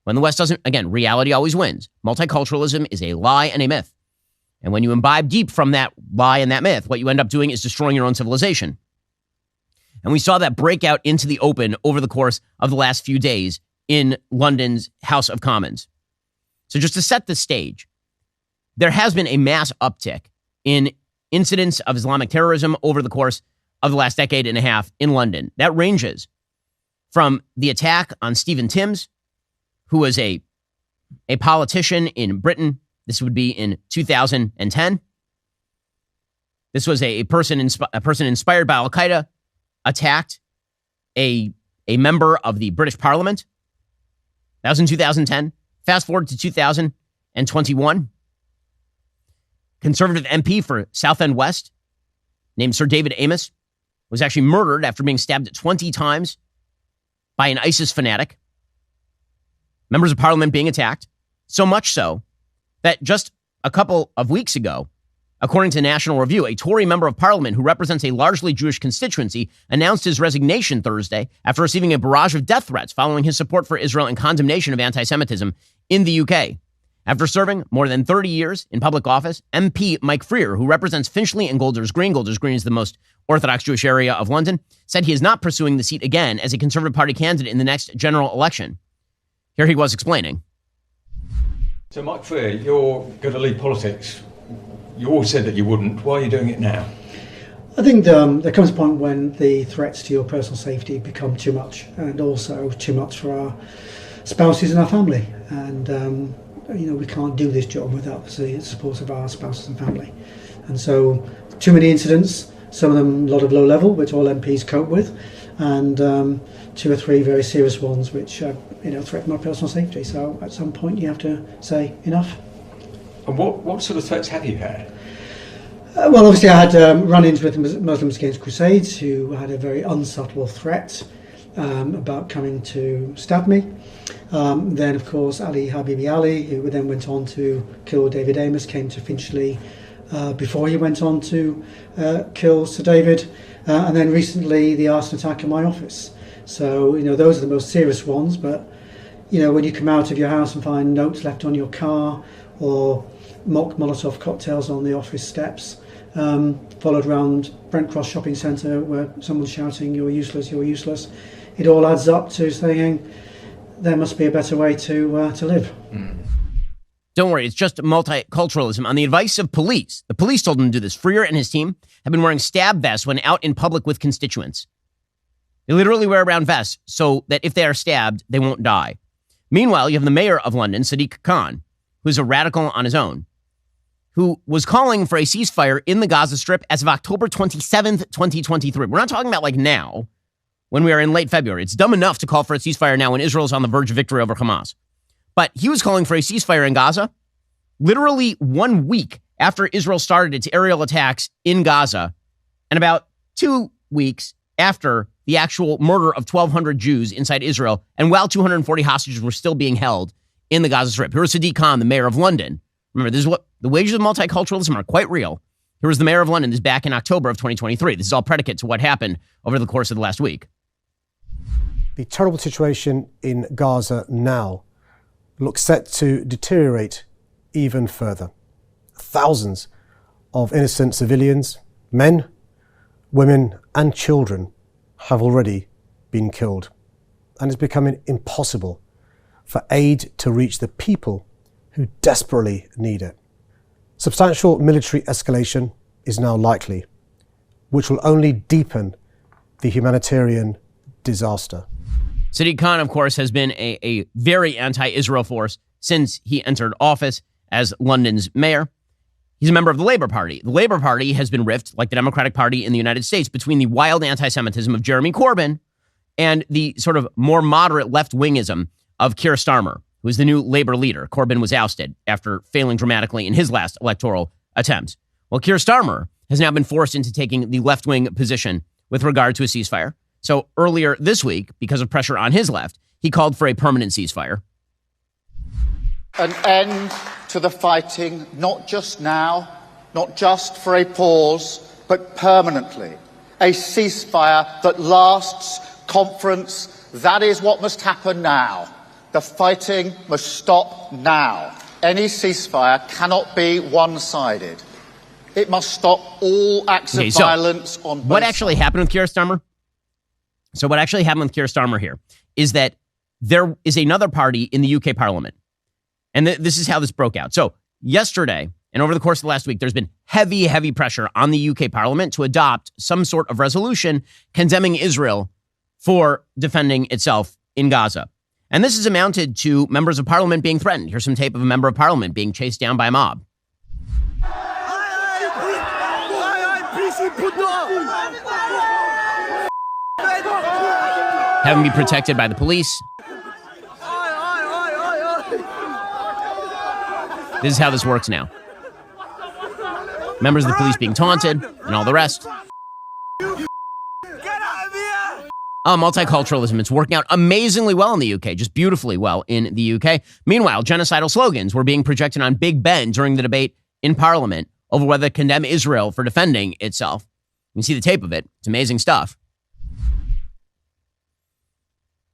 Speaker 1: When the West doesn't, again, reality always wins. Multiculturalism is a lie and a myth. And when you imbibe deep from that lie and that myth, what you end up doing is destroying your own civilization. And we saw that break out into the open over the course of the last few days in London's House of Commons. So just to set the stage, there has been a mass uptick in incidents of Islamic terrorism over the course of the last decade and a half in London. That ranges from the attack on Stephen Timms, who was a politician in Britain. This would be in 2010. This was a person inspired by Al-Qaeda, attacked a member of the British Parliament. That was in 2010. Fast forward to 2021. Conservative MP for Southend West, named Sir David Amos, was actually murdered after being stabbed 20 times by an ISIS fanatic. Members of Parliament being attacked. So much so that just a couple of weeks ago, according to National Review, a Tory member of Parliament who represents a largely Jewish constituency announced his resignation Thursday after receiving a barrage of death threats following his support for Israel and condemnation of anti-Semitism in the UK. After serving more than 30 years in public office, MP Mike Freer, who represents Finchley and Golders Green is the most Orthodox Jewish area of London, said he is not pursuing the seat again as a Conservative Party candidate in the next general election. Here he was explaining.
Speaker 3: So, Mike Freer, you're going to leave politics. You always said that you wouldn't. Why are you doing it now?
Speaker 4: I think there comes a point when the threats to your personal safety become too much, and also too much for our spouses and our family. And we can't do this job without the support of our spouses and family. And so, too many incidents, some of them a lot of low level, which all MPs cope with, and 2 or 3 very serious ones which threaten my personal safety. So at some point you have to say enough.
Speaker 3: And what sort of threats have you had?
Speaker 4: Well, obviously I had run-ins with Muslims Against Crusades, who had a very unsubtle threat about coming to stab me. Then, of course, Ali Habibi Ali, who then went on to kill David Amos, came to Finchley before he went on to kill Sir David. And then recently, the arson attack in my office. So, those are the most serious ones. But, when you come out of your house and find notes left on your car or mock Molotov cocktails on the office steps, followed around Brent Cross Shopping Centre where someone's shouting, you're useless, it all adds up to saying there must be a better way to live.
Speaker 1: Don't worry, it's just multiculturalism. On the advice of police, the police told him to do this. Freer and his team have been wearing stab vests when out in public with constituents. They literally wear around vests so that if they are stabbed, they won't die. Meanwhile, you have the mayor of London, Sadiq Khan, who's a radical on his own, who was calling for a ceasefire in the Gaza Strip as of October 27th, 2023. We're not talking about like now, when we are in late February. It's dumb enough to call for a ceasefire now when Israel's on the verge of victory over Hamas. But he was calling for a ceasefire in Gaza literally 1 week after Israel started its aerial attacks in Gaza, and about 2 weeks after the actual murder of 1,200 Jews inside Israel, and while 240 hostages were still being held in the Gaza Strip. Here was Sadiq Khan, the mayor of London. Remember, this is what the wages of multiculturalism are quite real. Here was the mayor of London. This is back in October of 2023. This is all predicate to what happened over the course of the last week.
Speaker 5: The terrible situation in Gaza now looks set to deteriorate even further. Thousands of innocent civilians, men, women, and children have already been killed. And it's becoming impossible for aid to reach the people who desperately need it. Substantial military escalation is now likely, which will only deepen the humanitarian disaster.
Speaker 1: Sadiq Khan, of course, has been a very anti-Israel force since he entered office as London's mayor. He's a member of the Labour Party. The Labour Party has been rift, like the Democratic Party in the United States, between the wild anti-Semitism of Jeremy Corbyn and the sort of more moderate left-wingism of Keir Starmer, who is the new Labour leader. Corbyn was ousted after failing dramatically in his last electoral attempt. Well, Keir Starmer has now been forced into taking the left-wing position with regard to a ceasefire. So earlier this week, because of pressure on his left, he called for a permanent ceasefire.
Speaker 6: An end to the fighting, not just now, not just for a pause, but permanently. A ceasefire that lasts, conference, that is what must happen now. The fighting must stop now. Any ceasefire cannot be one-sided. It must stop all acts of violence on both
Speaker 1: What actually happened with Keir Starmer? So what actually happened with Keir Starmer here is that there is another party in the UK Parliament. And this is how this broke out. So yesterday, and over the course of the last week, there's been heavy pressure on the UK Parliament to adopt some sort of resolution condemning Israel for defending itself in Gaza. And this has amounted to members of Parliament being threatened. Here's some tape of a member of Parliament being chased down by a mob. Having to be protected by the police. This is how this works now. Members of the police being taunted and all the rest. Multiculturalism. It's working out amazingly well in the UK, just beautifully well in the UK. Meanwhile, genocidal slogans were being projected on Big Ben during the debate in Parliament over whether to condemn Israel for defending itself. You can see the tape of it. It's amazing stuff.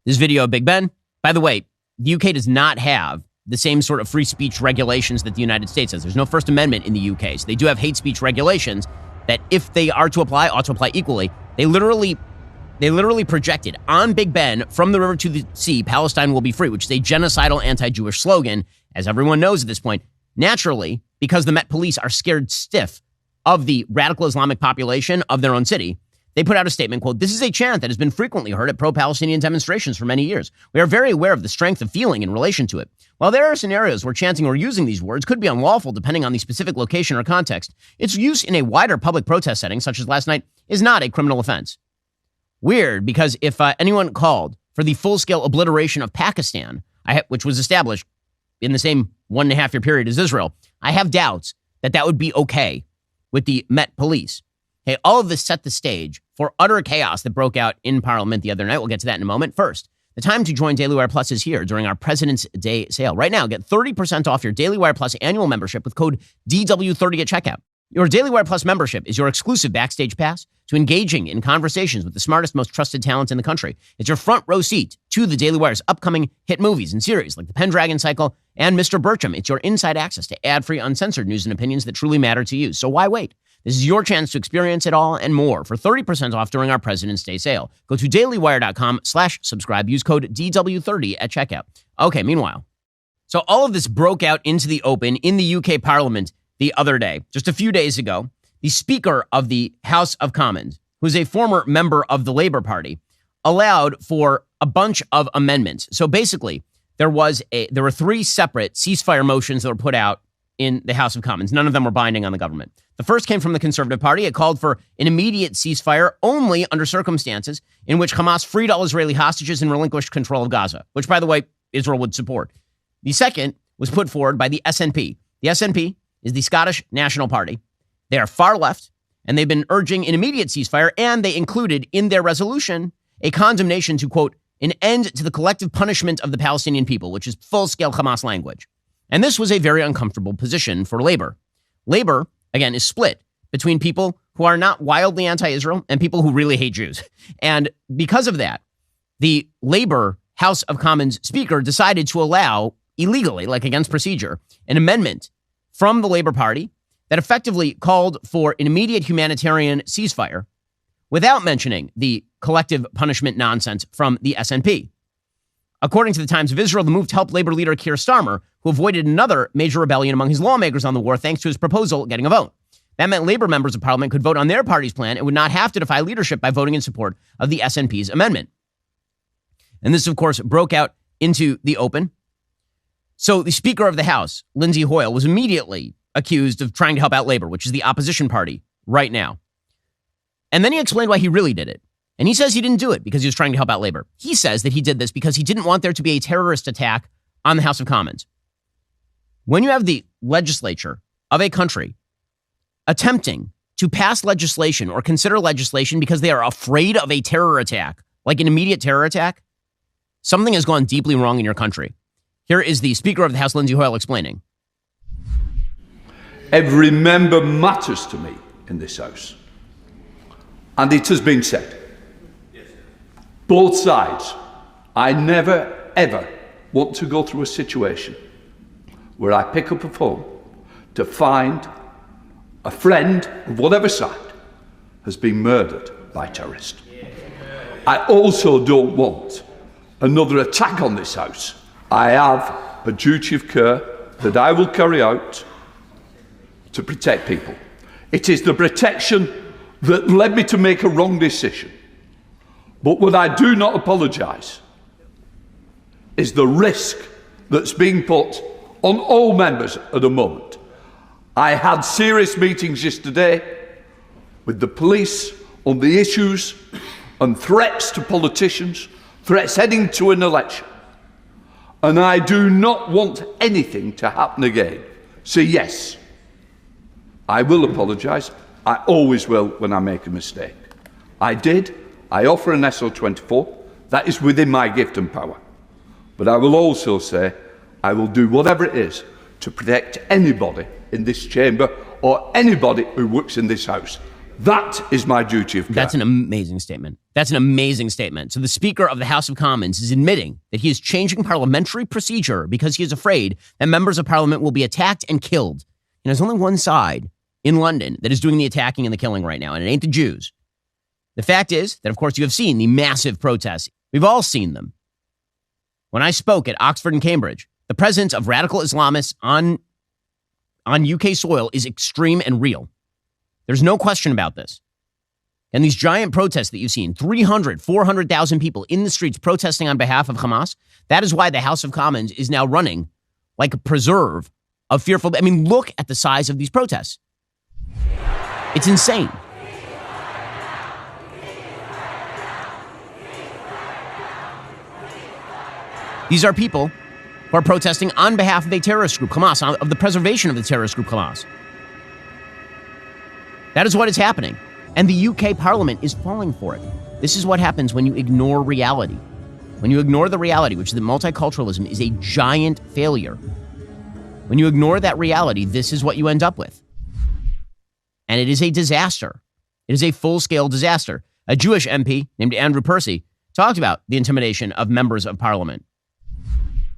Speaker 1: This video of Big Ben. By the way, the UK does not have the same sort of free speech regulations that the United States has. There's no First Amendment in the UK, so they do have hate speech regulations that, if they are to apply, ought to apply equally. They literally projected on Big Ben, from the river to the sea, Palestine will be free, which is a genocidal anti-Jewish slogan, as everyone knows at this point. Naturally, because the Met Police are scared stiff of the radical Islamic population of their own city, they put out a statement, quote, "This is a chant that has been frequently heard at pro-Palestinian demonstrations for many years. We are very aware of the strength of feeling in relation to it. While there are scenarios where chanting or using these words could be unlawful depending on the specific location or context, its use in a wider public protest setting, such as last night, is not a criminal offense." Weird, because if anyone called for the full-scale obliteration of Pakistan, which was established in the same 1.5 year period as Israel, I have doubts that that would be okay with the Met Police. Okay, all of this set the stage for utter chaos that broke out in Parliament the other night. We'll get to that in a moment. First, the time to join Daily Wire Plus is here during our President's Day sale. Right now, get 30% off your Daily Wire Plus annual membership with code DW30 at checkout. Your Daily Wire Plus membership is your exclusive backstage pass to engaging in conversations with the smartest, most trusted talent in the country. It's your front row seat to the Daily Wire's upcoming hit movies and series like The Pendragon Cycle and Mr. Bertram. It's your inside access to ad-free, uncensored news and opinions that truly matter to you. So why wait? This is your chance to experience it all and more for 30% off during our President's Day sale. Go to dailywire.com/subscribe. Use code DW30 at checkout. Okay, meanwhile, so all of this broke out into the open in the UK Parliament the other day. Just a few days ago, the Speaker of the House of Commons, who's a former member of the Labour Party, allowed for a bunch of amendments. So basically, there were 3 separate ceasefire motions that were put out in the House of Commons. None of them were binding on the government. The first came from the Conservative Party. It called for an immediate ceasefire only under circumstances in which Hamas freed all Israeli hostages and relinquished control of Gaza, which, by the way, Israel would support. The second was put forward by the SNP. The SNP is the Scottish National Party. They are far left, and they've been urging an immediate ceasefire, and they included in their resolution a condemnation to, quote, "an end to the collective punishment of the Palestinian people," which is full-scale Hamas language. And this was a very uncomfortable position for Labour. Labour, again, is split between people who are not wildly anti-Israel and people who really hate Jews. And because of that, the Labour House of Commons Speaker decided to allow, illegally, like against procedure, an amendment from the Labour Party that effectively called for an immediate humanitarian ceasefire without mentioning the collective punishment nonsense from the SNP. According to the Times of Israel, the move helped Labour leader Keir Starmer, who avoided another major rebellion among his lawmakers on the war thanks to his proposal getting a vote. That meant Labour members of Parliament could vote on their party's plan and would not have to defy leadership by voting in support of the SNP's amendment. And this, of course, broke out into the open. So the Speaker of the House, Lindsay Hoyle, was immediately accused of trying to help out Labour, which is the opposition party right now. And then he explained why he really did it. And he says he didn't do it because he was trying to help out Labour. He says that he did this because he didn't want there to be a terrorist attack on the House of Commons. When you have the legislature of a country attempting to pass legislation or consider legislation because they are afraid of a terror attack, like an immediate terror attack, something has gone deeply wrong in your country. Here is the Speaker of the House, Lindsay Hoyle, explaining.
Speaker 7: Every member matters to me in this House. And it has been said. Both sides. I never, ever want to go through a situation where I pick up a phone to find a friend of whatever side has been murdered by terrorists. I also don't want another attack on this House. I have a duty of care that I will carry out to protect people. It is the protection that led me to make a wrong decision. But what I do not apologise is the risk that's being put on all members at the moment. I had serious meetings yesterday with the police on the issues and threats to politicians, threats heading to an election. And I do not want anything to happen again. So yes, I will apologise. I always will when I make a mistake. I did. I offer an SO24. That is within my gift and power. But I will also say I will do whatever it is to protect anybody in this chamber or anybody who works in this House. That is my duty of care.
Speaker 1: That's an amazing statement. That's an amazing statement. So the Speaker of the House of Commons is admitting that he is changing parliamentary procedure because he is afraid that members of parliament will be attacked and killed. And there's only one side in London that is doing the attacking and the killing right now, and it ain't the Jews. The fact is that, of course, you have seen the massive protests. We've all seen them. When I spoke at Oxford and Cambridge, the presence of radical Islamists on UK soil is extreme and real. There's no question about this. And these giant protests that you've seen, 300, 400,000 people in the streets protesting on behalf of Hamas, that is why the House of Commons is now running like a preserve of fearful. I mean, look at the size of these protests. It's insane. These are people who are protesting on behalf of a terrorist group, Hamas, of the preservation of the terrorist group Hamas. That is what is happening. And the UK Parliament is falling for it. This is what happens when you ignore reality. When you ignore the reality, which is that multiculturalism is a giant failure. When you ignore that reality, this is what you end up with. And it is a disaster. It is a full-scale disaster. A Jewish MP named Andrew Percy talked about the intimidation of members of Parliament.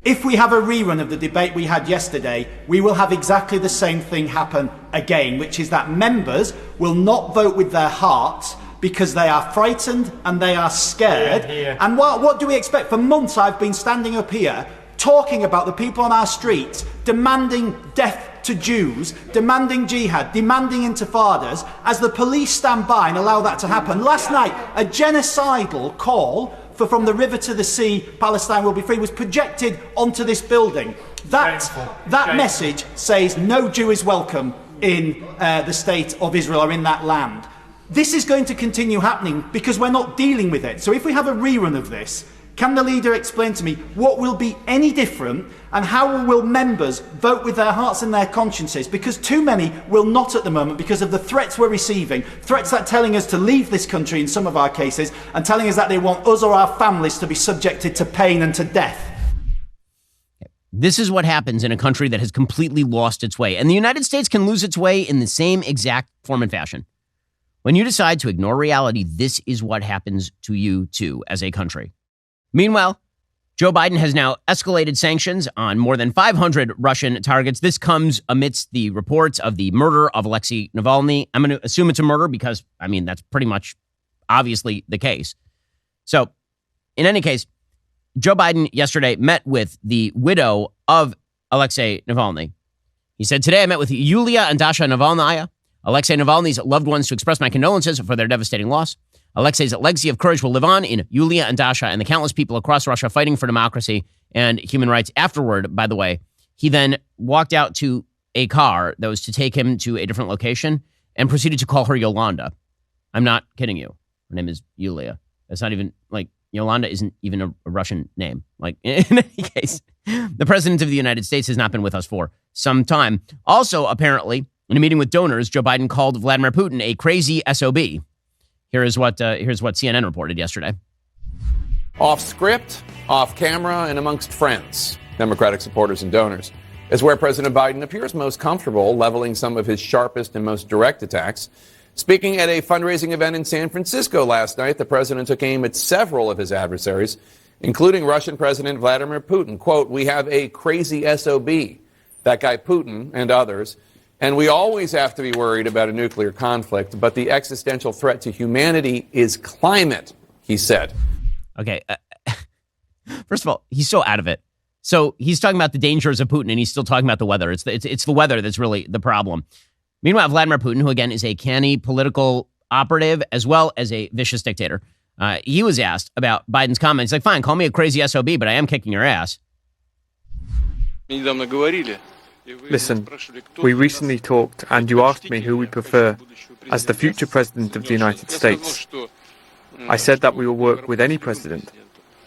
Speaker 8: If we have a rerun of the debate we had yesterday, we will have exactly the same thing happen again, which is that members will not vote with their hearts because they are frightened and they are scared. And what do we expect? For months I've been standing up here talking about the people on our streets, demanding death to Jews, demanding jihad, demanding intifadas, as the police stand by and allow that to happen. Last night, a genocidal call for from the river to the sea, Palestine will be free, was projected onto this building. That message says no Jew is welcome in the state of Israel or in that land. This is going to continue happening because we're not dealing with it. So if we have a rerun of this, can the leader explain to me what will be any different and how will members vote with their hearts and their consciences? Because too many will not at the moment because of the threats we're receiving, threats that are telling us to leave this country in some of our cases and telling us that they want us or our families to be subjected to pain and to death.
Speaker 1: This is what happens in a country that has completely lost its way. And the United States can lose its way in the same exact form and fashion. When you decide to ignore reality, this is what happens to you too as a country. Meanwhile, Joe Biden has now escalated sanctions on more than 500 Russian targets. This comes amidst the reports of the murder of Alexei Navalny. I'm going to assume it's a murder because, I mean, that's pretty much obviously the case. So, in any case, Joe Biden yesterday met with the widow of Alexei Navalny. He said, "Today I met with Yulia and Dasha Navalnaya, Alexei Navalny's loved ones, to express my condolences for their devastating loss. Alexei's legacy of courage will live on in Yulia and Dasha and the countless people across Russia fighting for democracy and human rights." Afterward, by the way, he then walked out to a car that was to take him to a different location and proceeded to call her Yolanda. I'm not kidding you. Her name is Yulia. That's not even, like, Yolanda isn't even a Russian name. Like, in any case, the president of the United States has not been with us for some time. Also, apparently, in a meeting with donors, Joe Biden called Vladimir Putin a crazy SOB. Here's what CNN reported yesterday.
Speaker 9: Off script, off camera, and amongst friends, Democratic supporters and donors, is where President Biden appears most comfortable leveling some of his sharpest and most direct attacks. Speaking at a fundraising event in San Francisco last night, the president took aim at several of his adversaries, including Russian President Vladimir Putin. Quote, "We have a crazy SOB, that guy Putin and others. And we always have to be worried about a nuclear conflict, but the existential threat to humanity is climate," he said.
Speaker 1: Okay. First of all, he's so out of it. So he's talking about the dangers of Putin, and he's still talking about the weather. It's the weather that's really the problem. Meanwhile, Vladimir Putin, who again is a canny political operative as well as a vicious dictator, he was asked about Biden's comments. He's like, "Fine, call me a crazy SOB, but I am kicking your ass."
Speaker 10: Listen, we recently talked and you asked me who we prefer as the future president of the United States. I said that we will work with any president,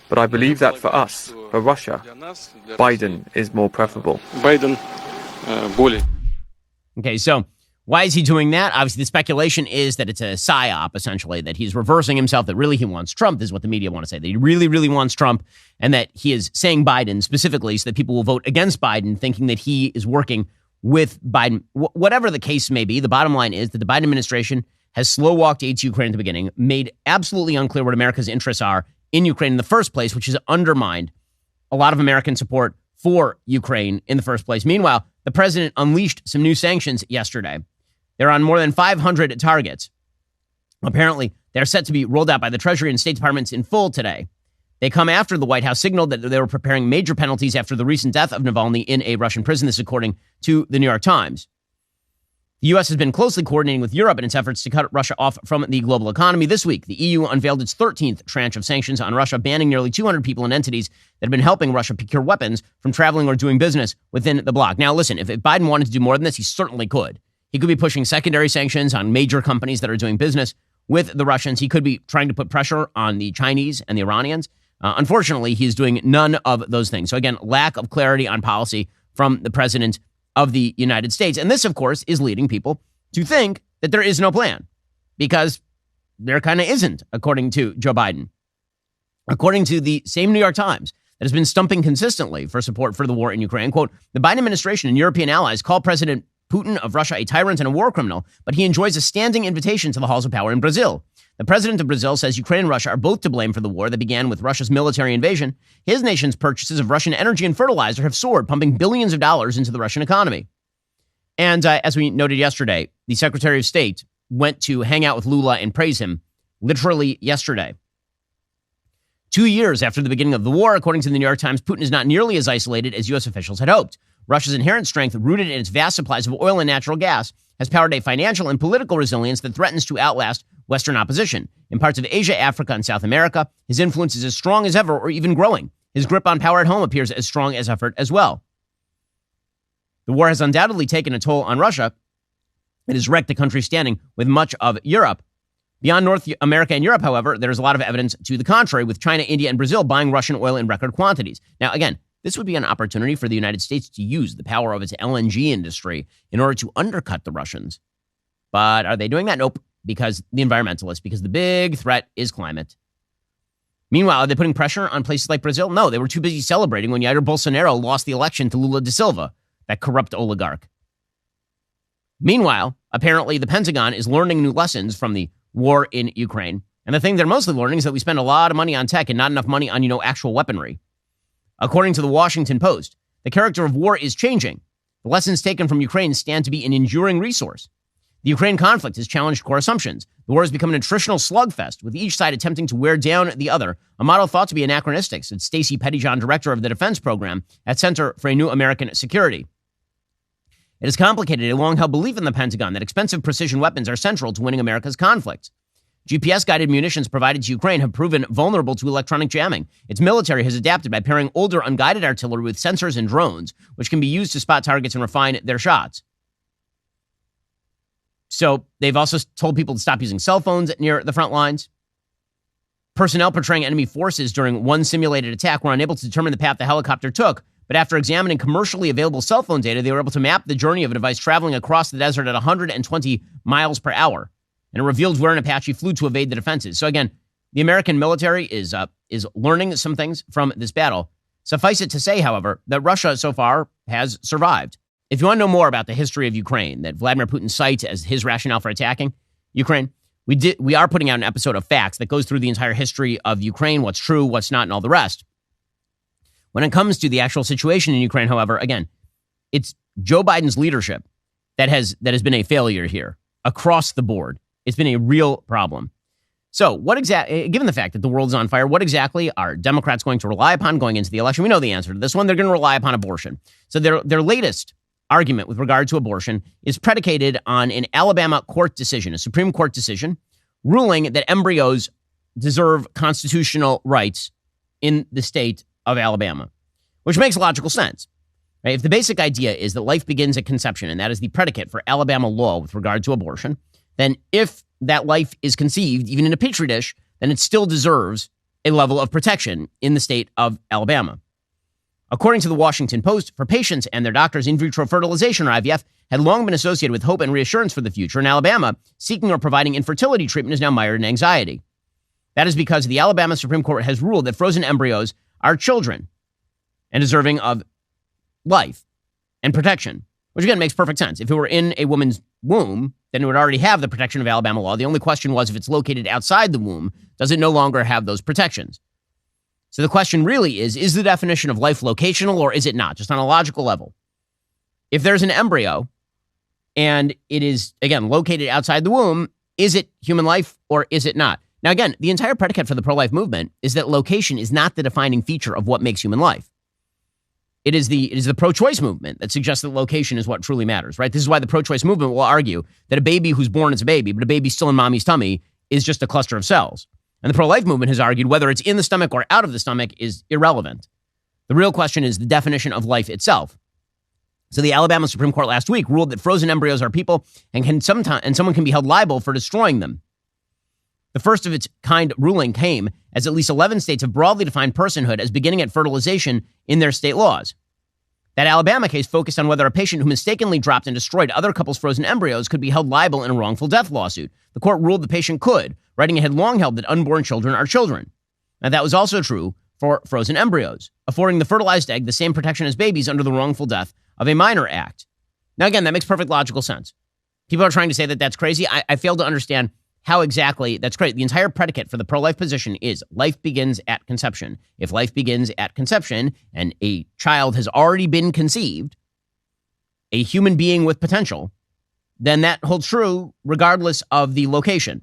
Speaker 10: but I believe that for us, for Russia, Biden is more preferable.
Speaker 1: Okay, so why is he doing that? Obviously, the speculation is that it's a psyop, essentially, that he's reversing himself, that really he wants Trump. This is what the media want to say, that he really, really wants Trump, and that he is saying Biden specifically so that people will vote against Biden, thinking that he is working with Biden. Whatever the case may be, the bottom line is that the Biden administration has slow-walked aid to Ukraine at the beginning, made absolutely unclear what America's interests are in Ukraine in the first place, which has undermined a lot of American support for Ukraine in the first place. Meanwhile, the president unleashed some new sanctions yesterday. They're on more than 500 targets. Apparently, they're set to be rolled out by the Treasury and State Departments in full today. They come after the White House signaled that they were preparing major penalties after the recent death of Navalny in a Russian prison. This is according to the New York Times. The U.S. has been closely coordinating with Europe in its efforts to cut Russia off from the global economy. This week, the EU unveiled its 13th tranche of sanctions on Russia, banning nearly 200 people and entities that have been helping Russia procure weapons from traveling or doing business within the bloc. Now, listen, if Biden wanted to do more than this, he certainly could. He could be pushing secondary sanctions on major companies that are doing business with the Russians. He could be trying to put pressure on the Chinese and the Iranians. Unfortunately, he's doing none of those things. So again, lack of clarity on policy from the president of the United States. And this, of course, is leading people to think that there is no plan, because there kind of isn't, according to Joe Biden. According to the same New York Times that has been stumping consistently for support for the war in Ukraine, quote, the Biden administration and European allies call President Putin of Russia a tyrant and a war criminal, but he enjoys a standing invitation to the halls of power in Brazil. The president of Brazil says Ukraine and Russia are both to blame for the war that began with Russia's military invasion. His nation's purchases of Russian energy and fertilizer have soared, pumping billions of dollars into the Russian economy. And as we noted yesterday, the Secretary of State went to hang out with Lula and praise him literally yesterday. 2 years after the beginning of the war, according to the New York Times, Putin is not nearly as isolated as U.S. officials had hoped. Russia's inherent strength, rooted in its vast supplies of oil and natural gas, has powered a financial and political resilience that threatens to outlast Western opposition. In parts of Asia, Africa, and South America, his influence is as strong as ever or even growing. His grip on power at home appears as strong as ever as well. The war has undoubtedly taken a toll on Russia. It has wrecked the country's standing with much of Europe. Beyond North America and Europe, however, there's a lot of evidence to the contrary, with China, India, and Brazil buying Russian oil in record quantities. Now, again, this would be an opportunity for the United States to use the power of its LNG industry in order to undercut the Russians. But are they doing that? Nope, because the environmentalists, because the big threat is climate. Meanwhile, are they putting pressure on places like Brazil? No, they were too busy celebrating when Jair Bolsonaro lost the election to Lula da Silva, that corrupt oligarch. Meanwhile, apparently the Pentagon is learning new lessons from the war in Ukraine. And the thing they're mostly learning is that we spend a lot of money on tech and not enough money on, actual weaponry. According to the Washington Post, the character of war is changing. The lessons taken from Ukraine stand to be an enduring resource. The Ukraine conflict has challenged core assumptions. The war has become an attritional slugfest, with each side attempting to wear down the other, a model thought to be anachronistic, said Stacey Pettyjohn, director of the defense program at Center for a New American Security. It has complicated a long-held belief in the Pentagon that expensive precision weapons are central to winning America's conflicts. GPS-guided munitions provided to Ukraine have proven vulnerable to electronic jamming. Its military has adapted by pairing older unguided artillery with sensors and drones, which can be used to spot targets and refine their shots. So they've also told people to stop using cell phones near the front lines. Personnel portraying enemy forces during one simulated attack were unable to determine the path the helicopter took, but after examining commercially available cell phone data, they were able to map the journey of a device traveling across the desert at 120 miles per hour. And it revealed where an Apache flew to evade the defenses. So again, the American military is learning some things from this battle. Suffice it to say, however, that Russia so far has survived. If you want to know more about the history of Ukraine that Vladimir Putin cites as his rationale for attacking Ukraine, we are putting out an episode of Facts that goes through the entire history of Ukraine, what's true, what's not, and all the rest. When it comes to the actual situation in Ukraine, however, again, it's Joe Biden's leadership that has been a failure here across the board. It's been a real problem. So given the fact that the world is on fire, what exactly are Democrats going to rely upon going into the election? We know the answer to this one. They're going to rely upon abortion. So their latest argument with regard to abortion is predicated on an Alabama court decision, a Supreme Court decision, ruling that embryos deserve constitutional rights in the state of Alabama, which makes logical sense. Right? If the basic idea is that life begins at conception, and that is the predicate for Alabama law with regard to abortion, then if that life is conceived, even in a petri dish, then it still deserves a level of protection in the state of Alabama. According to the Washington Post, for patients and their doctors, in vitro fertilization, or IVF, had long been associated with hope and reassurance for the future. In Alabama, seeking or providing infertility treatment is now mired in anxiety. That is because the Alabama Supreme Court has ruled that frozen embryos are children and deserving of life and protection, which again makes perfect sense. If it were in a woman's womb, then it would already have the protection of Alabama law. The only question was if it's located outside the womb, does it no longer have those protections? So the question really is the definition of life locational or is it not, just on a logical level? If there's an embryo and it is, again, located outside the womb, is it human life or is it not? Now, again, the entire predicate for the pro-life movement is that location is not the defining feature of what makes human life. It is the pro-choice movement that suggests that location is what truly matters, right? This is why the pro-choice movement will argue that a baby who's born is a baby, but a baby still in mommy's tummy is just a cluster of cells. And the pro-life movement has argued whether it's in the stomach or out of the stomach is irrelevant. The real question is the definition of life itself. So the Alabama Supreme Court last week ruled that frozen embryos are people and someone can be held liable for destroying them. The first of its kind ruling came as at least 11 states have broadly defined personhood as beginning at fertilization in their state laws. That Alabama case focused on whether a patient who mistakenly dropped and destroyed other couples' frozen embryos could be held liable in a wrongful death lawsuit. The court ruled the patient could, writing it had long held that unborn children are children. Now, that was also true for frozen embryos, affording the fertilized egg the same protection as babies under the Wrongful Death of a Minor Act. Now, again, that makes perfect logical sense. People are trying to say that that's crazy. I fail to understand how exactly that's crazy. The entire predicate for the pro-life position is life begins at conception. If life begins at conception and a child has already been conceived, a human being with potential, then that holds true regardless of the location.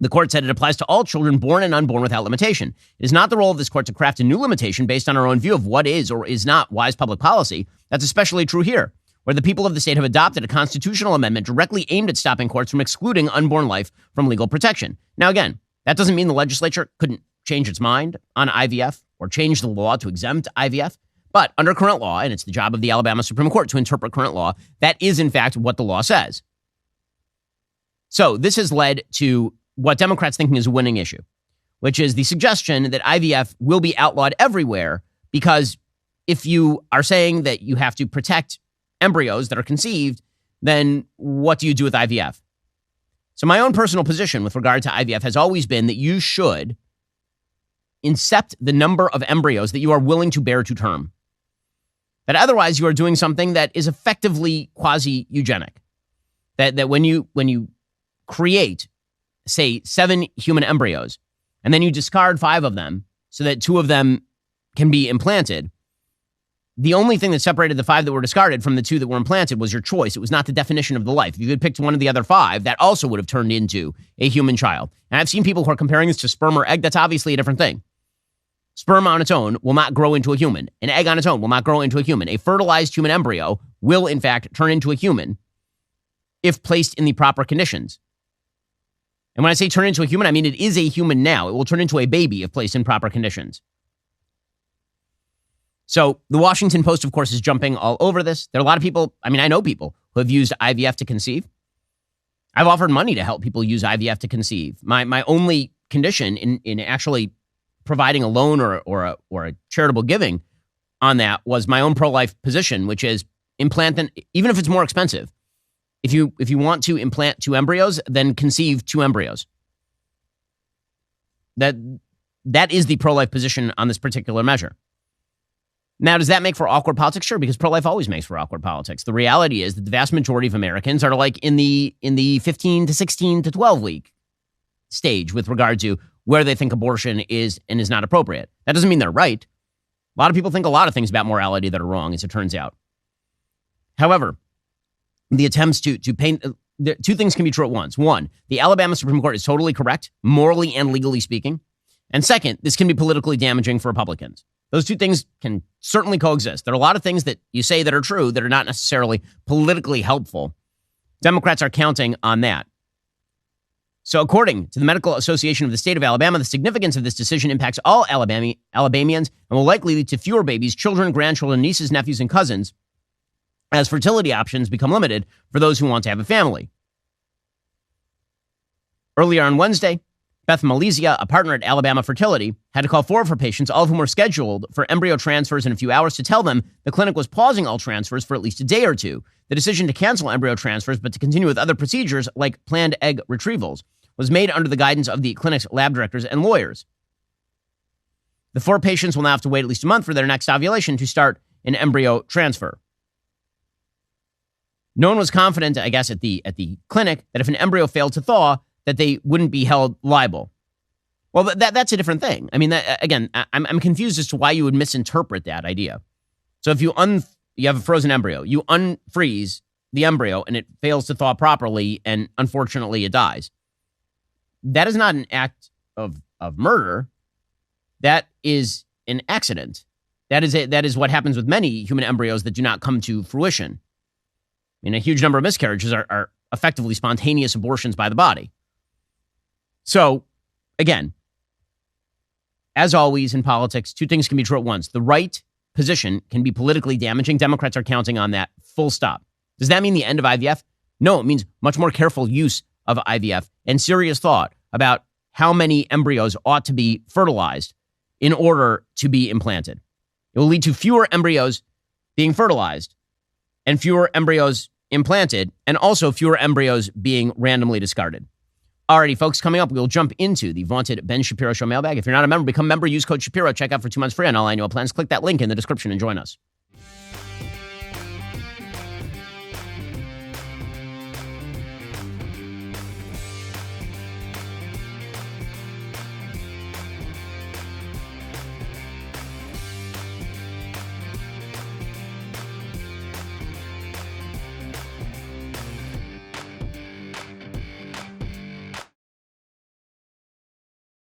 Speaker 1: The court said it applies to all children born and unborn without limitation. It is not the role of this court to craft a new limitation based on our own view of what is or is not wise public policy. That's especially true here, where the people of the state have adopted a constitutional amendment directly aimed at stopping courts from excluding unborn life from legal protection. Now, again, that doesn't mean the legislature couldn't change its mind on IVF or change the law to exempt IVF. But under current law, and it's the job of the Alabama Supreme Court to interpret current law, that is, in fact, what the law says. So this has led to what Democrats thinking is a winning issue, which is the suggestion that IVF will be outlawed everywhere because if you are saying that you have to protect embryos that are conceived, then what do you do with IVF? So my own personal position with regard to IVF has always been that you should incept the number of embryos that you are willing to bear to term. That otherwise you are doing something that is effectively quasi-eugenic. That when you create, say, 7 human embryos, and then you discard 5 of them so that 2 of them can be implanted, the only thing that separated the 5 that were discarded from the 2 that were implanted was your choice. It was not the definition of the life. If you had picked one of the other 5, that also would have turned into a human child. And I've seen people who are comparing this to sperm or egg. That's obviously a different thing. Sperm on its own will not grow into a human. An egg on its own will not grow into a human. A fertilized human embryo will, in fact, turn into a human if placed in the proper conditions. And when I say turn into a human, I mean it is a human now. It will turn into a baby if placed in proper conditions. So the Washington Post, of course, is jumping all over this. There are a lot of people, I know people who have used IVF to conceive. I've offered money to help people use IVF to conceive. My only condition in actually providing a loan or a charitable giving on that was my own pro-life position, which is implant them, even if it's more expensive. If you want to implant 2 embryos, then conceive 2 embryos. That is the pro-life position on this particular measure. Now, does that make for awkward politics? Sure, because pro-life always makes for awkward politics. The reality is that the vast majority of Americans are like in the 15 to 16 to 12 week stage with regard to where they think abortion is and is not appropriate. That doesn't mean they're right. A lot of people think a lot of things about morality that are wrong, as it turns out. However, the attempts to paint... 2 things can be true at once. 1, the Alabama Supreme Court is totally correct, morally and legally speaking. And second, this can be politically damaging for Republicans. Those 2 things can certainly coexist. There are a lot of things that you say that are true that are not necessarily politically helpful. Democrats are counting on that. So according to the Medical Association of the State of Alabama, the significance of this decision impacts all Alabamians and will likely lead to fewer babies, children, grandchildren, nieces, nephews, and cousins as fertility options become limited for those who want to have a family. Earlier on Wednesday, Beth Malaysia, a partner at Alabama Fertility, had to call 4 of her patients, all of whom were scheduled for embryo transfers in a few hours, to tell them the clinic was pausing all transfers for at least a day or 2. The decision to cancel embryo transfers but to continue with other procedures like planned egg retrievals was made under the guidance of the clinic's lab directors and lawyers. The 4 patients will now have to wait at least a month for their next ovulation to start an embryo transfer. No one was confident, I guess, at the clinic that if an embryo failed to thaw, that they wouldn't be held liable. Well, that's a different thing. I mean, again, I'm confused as to why you would misinterpret that idea. So if you have a frozen embryo, you unfreeze the embryo and it fails to thaw properly, and unfortunately it dies. That is not an act of murder. That is an accident. That is what happens with many human embryos that do not come to fruition. I mean, a huge number of miscarriages are effectively spontaneous abortions by the body. So, again, as always in politics, two things can be true at once. The right position can be politically damaging. Democrats are counting on that, full stop. Does that mean the end of IVF? No, it means much more careful use of IVF and serious thought about how many embryos ought to be fertilized in order to be implanted. It will lead to fewer embryos being fertilized and fewer embryos implanted, and also fewer embryos being randomly discarded. Alrighty, folks, coming up, we'll jump into the vaunted Ben Shapiro Show mailbag. If you're not a member, become a member. Use code Shapiro. Check out for 2 months free on all annual plans. Click that link in the description and join us.